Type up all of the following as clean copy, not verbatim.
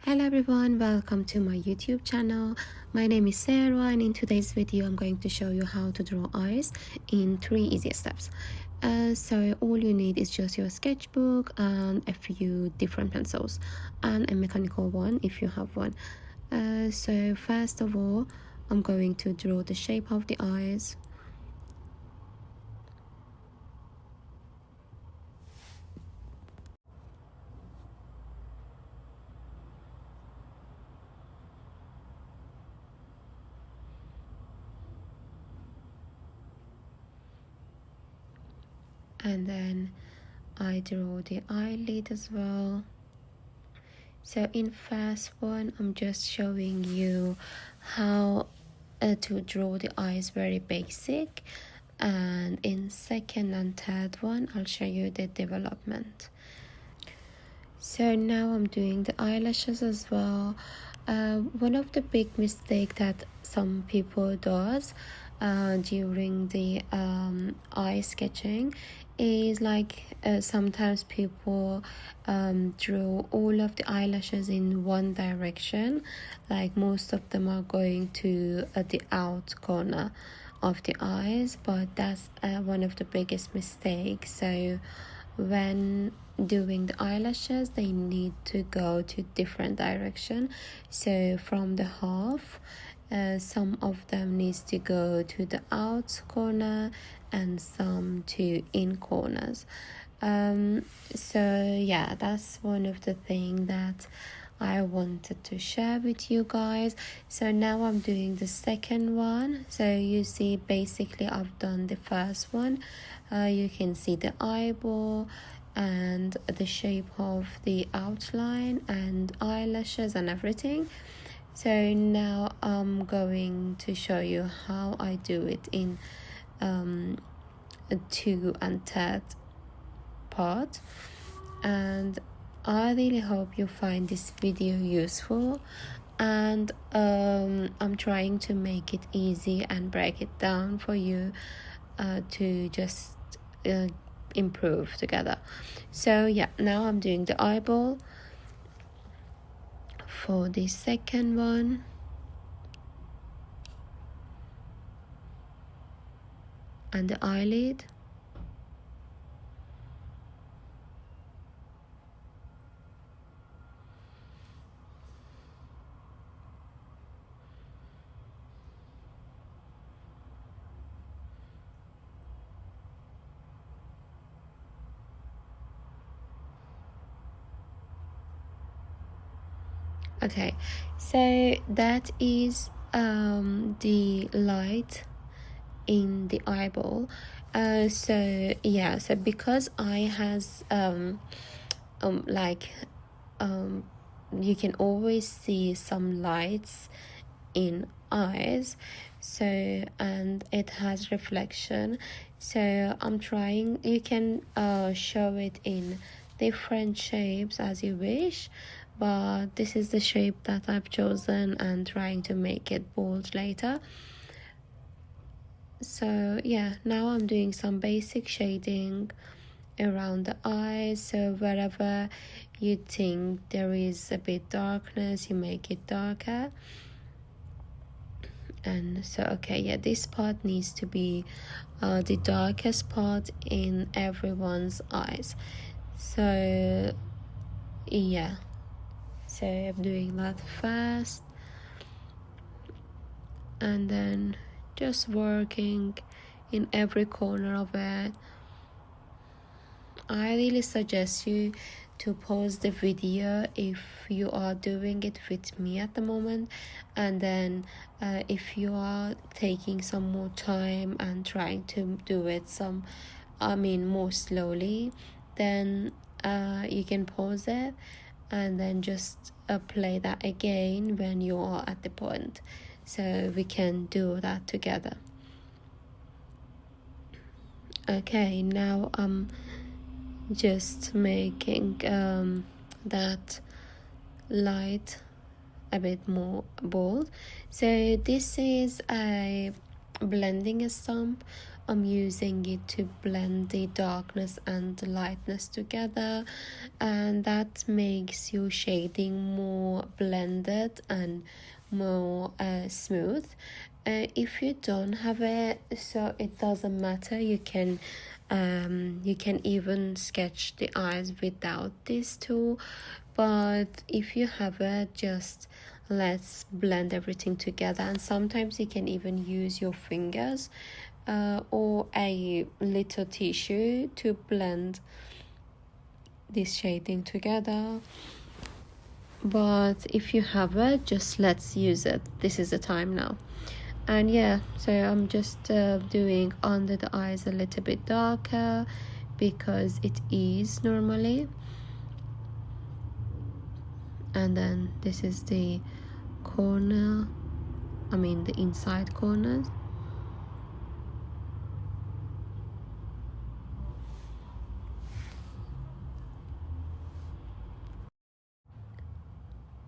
Hello everyone, welcome to my YouTube channel. My name is Sarah and in today's video I'm going to show you how to draw eyes in 3 easy steps. So all you need is just your sketchbook and a few different pencils and a mechanical one if you have one. So first of all, I'm going to draw the shape of the eyes. And then I draw the eyelid as well. So in first one, I'm just showing you how to draw the eyes very basic, and in second and third one, I'll show you the development. So now I'm doing the eyelashes as well. One of the big mistake that some people does during the eye sketching is like sometimes people draw all of the eyelashes in one direction, like most of them are going to the out corner of the eyes, but that's one of the biggest mistakes. So when doing the eyelashes, they need to go to different direction. So from the half, some of them needs to go to the out corner and some to in corners. So yeah, that's one of the things that I wanted to share with you guys. So now I'm doing the second one. So you see basically I've done the first one. You can see the eyeball and the shape of the outline and eyelashes and everything. So now I'm going to show you how I do it in 2 and 3rd part, and I really hope you find this video useful, and I'm trying to make it easy and break it down for you to just improve together. So yeah, now I'm doing the eyeball for the second one. And the eyelid. Okay, so that is the light in the eyeball. So yeah, so because eye has you can always see some lights in eyes, so and it has reflection, so I'm trying, you can show it in different shapes as you wish, but this is the shape that I've chosen and trying to make it bold later. So yeah, now I'm doing some basic shading around the eyes, so wherever you think there is a bit darkness, you make it darker. And so okay, yeah, this part needs to be the darkest part in everyone's eyes. So yeah, so I'm doing that first, and then just working in every corner of it. I really suggest you to pause the video if you are doing it with me at the moment, and then if you are taking some more time and trying to do it more slowly, then you can pause it and then just play that again when you are at the point, so we can do that together. Okay, now I'm just making that light a bit more bold. So this is a blending stump. I'm using it to blend the darkness and the lightness together, and that makes your shading more blended and more smooth. If you don't have it, so it doesn't matter, you can even sketch the eyes without this tool, but if you have it, just let's blend everything together. And sometimes you can even use your fingers or a little tissue to blend this shading together. But if you have it, just let's use it. This is the time now. And yeah, so I'm just doing under the eyes a little bit darker because it is normally. And then this is the corner, the inside corners.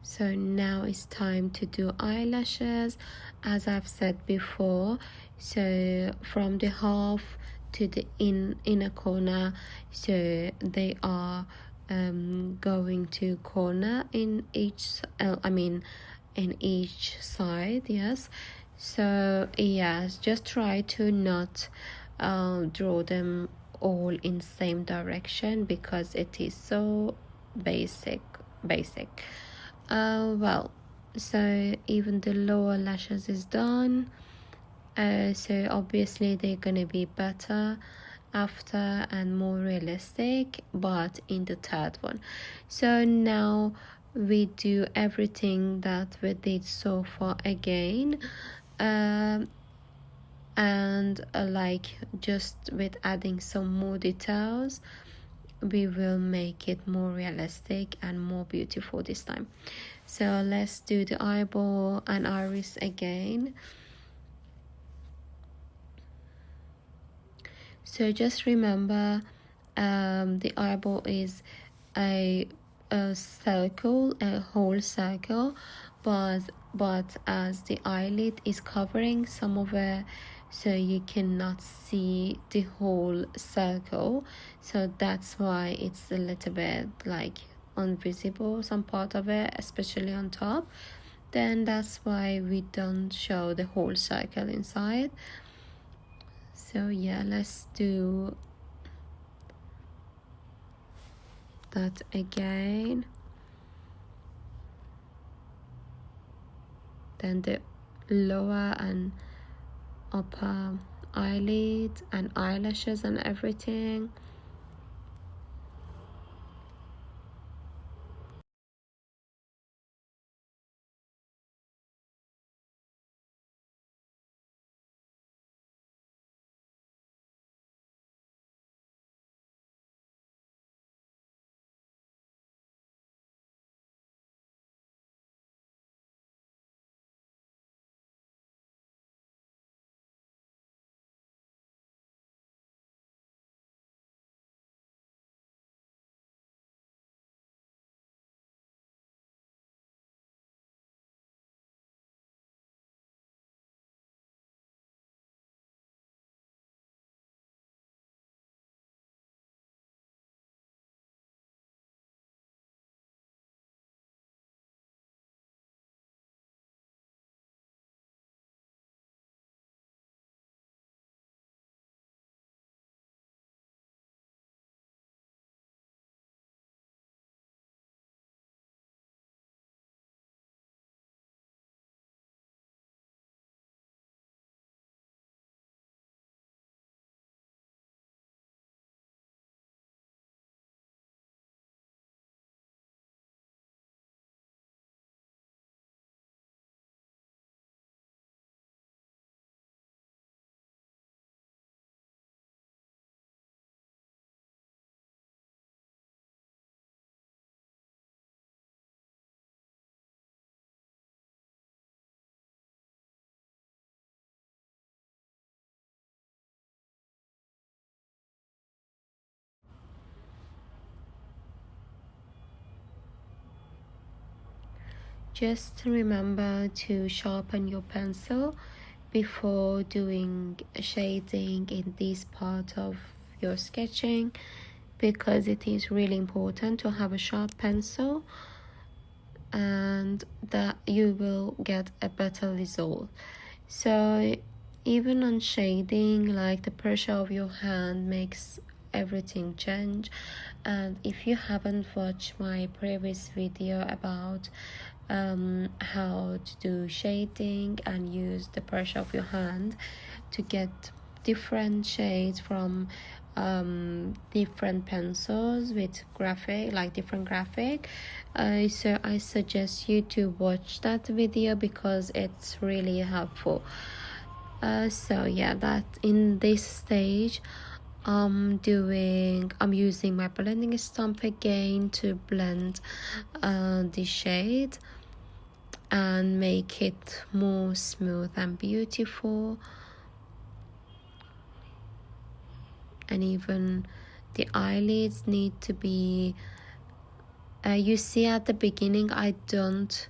So now it's time to do eyelashes, as I've said before. So from the half to the inner corner, so they are going to corner in each in each side. Yes, so yes, just try to not draw them all in same direction because it is so basic. Well, so even the lower lashes is done, so obviously they're gonna be better after and more realistic, but in the third one. So now we do everything that we did so far again, and like just with adding some more details, we will make it more realistic and more beautiful this time. So let's do the eyeball and iris again. So just remember, the eyeball is a circle, a whole circle, but as the eyelid is covering some of it, so you cannot see the whole circle, so that's why it's a little bit like invisible, some part of it, especially on top. Then that's why we don't show the whole circle inside. So yeah, let's do that again. Then the lower and upper eyelid and eyelashes and everything. Just remember to sharpen your pencil before doing shading in this part of your sketching, because it is really important to have a sharp pencil, and that you will get a better result. So even on shading, like the pressure of your hand makes everything change. And if you haven't watched my previous video about how to do shading and use the pressure of your hand to get different shades from different pencils with graphic, like different graphic, so I suggest you to watch that video because it's really helpful. So yeah, that in this stage I'm using my blending stump again to blend the shade and make it more smooth and beautiful. And even the eyelids need to be you see at the beginning I don't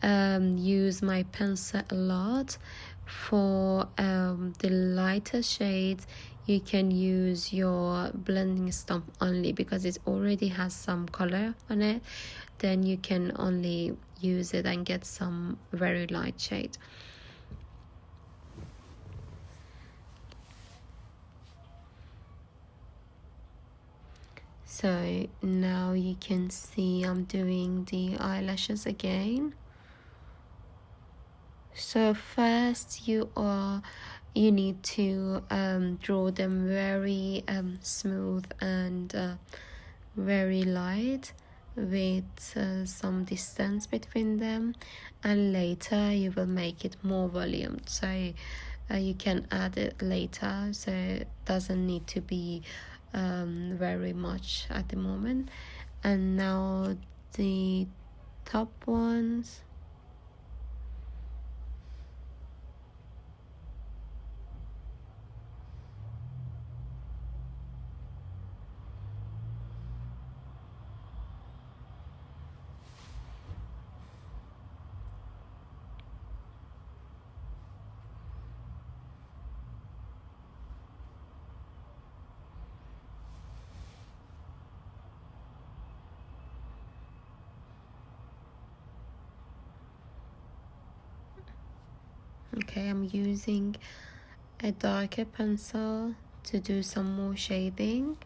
use my pencil a lot. For the lighter shades you can use your blending stump only because it already has some color on it. Then you can only use it and get some very light shade. So now you can see I'm doing the eyelashes again. So first you need to draw them very smooth and very light with some distance between them, and later you will make it more volume, so you can add it later, so it doesn't need to be very much at the moment. And now the top ones. Okay, I'm using a darker pencil to do some more shading.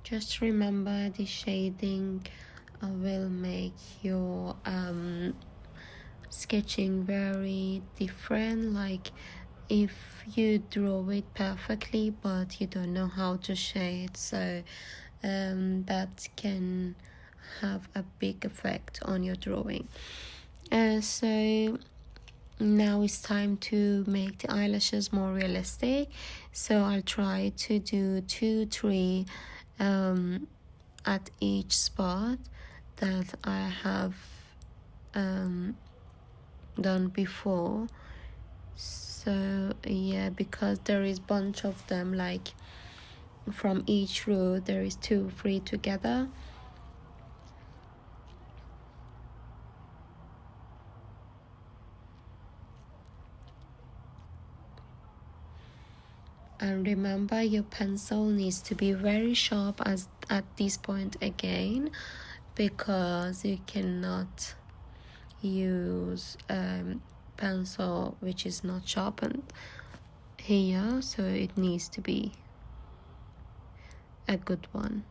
Just remember the shading will make your sketching very different. Like if you draw it perfectly but you don't know how to shade, so that can have a big effect on your drawing. So now it's time to make the eyelashes more realistic, so I'll try to do 2-3 at each spot that I have done before. So yeah, because there is bunch of them, like from each row there is 2-3 together. And remember, your pencil needs to be very sharp as at this point again, because you cannot use pencil which is not sharpened here, so it needs to be a good one.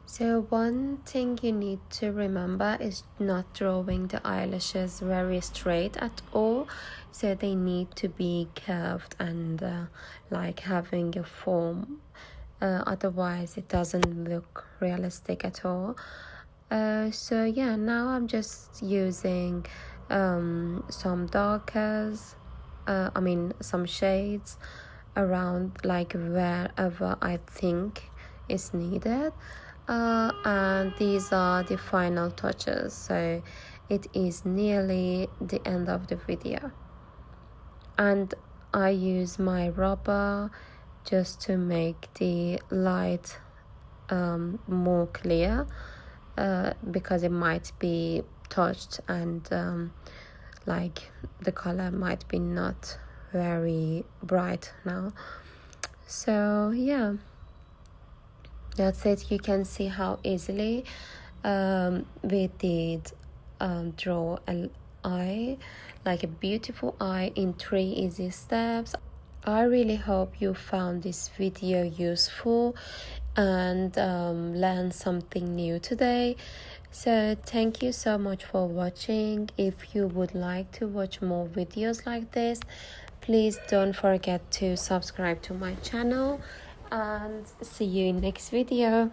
So one thing you need to remember is not drawing the eyelashes very straight at all. So they need to be curved and like having a form. Otherwise it doesn't look realistic at all. So yeah, now I'm just using some darkers, some shades around, like wherever I think is needed. And these are the final touches, so it is nearly the end of the video, and I use my rubber just to make the light more clear, because it might be touched and like the color might be not very bright now. So yeah, that's it. You can see how easily we did draw an eye, like a beautiful eye, in 3 easy steps. I really hope you found this video useful and learned something new today. So thank you so much for watching. If you would like to watch more videos like this, please don't forget to subscribe to my channel, and see you in next video.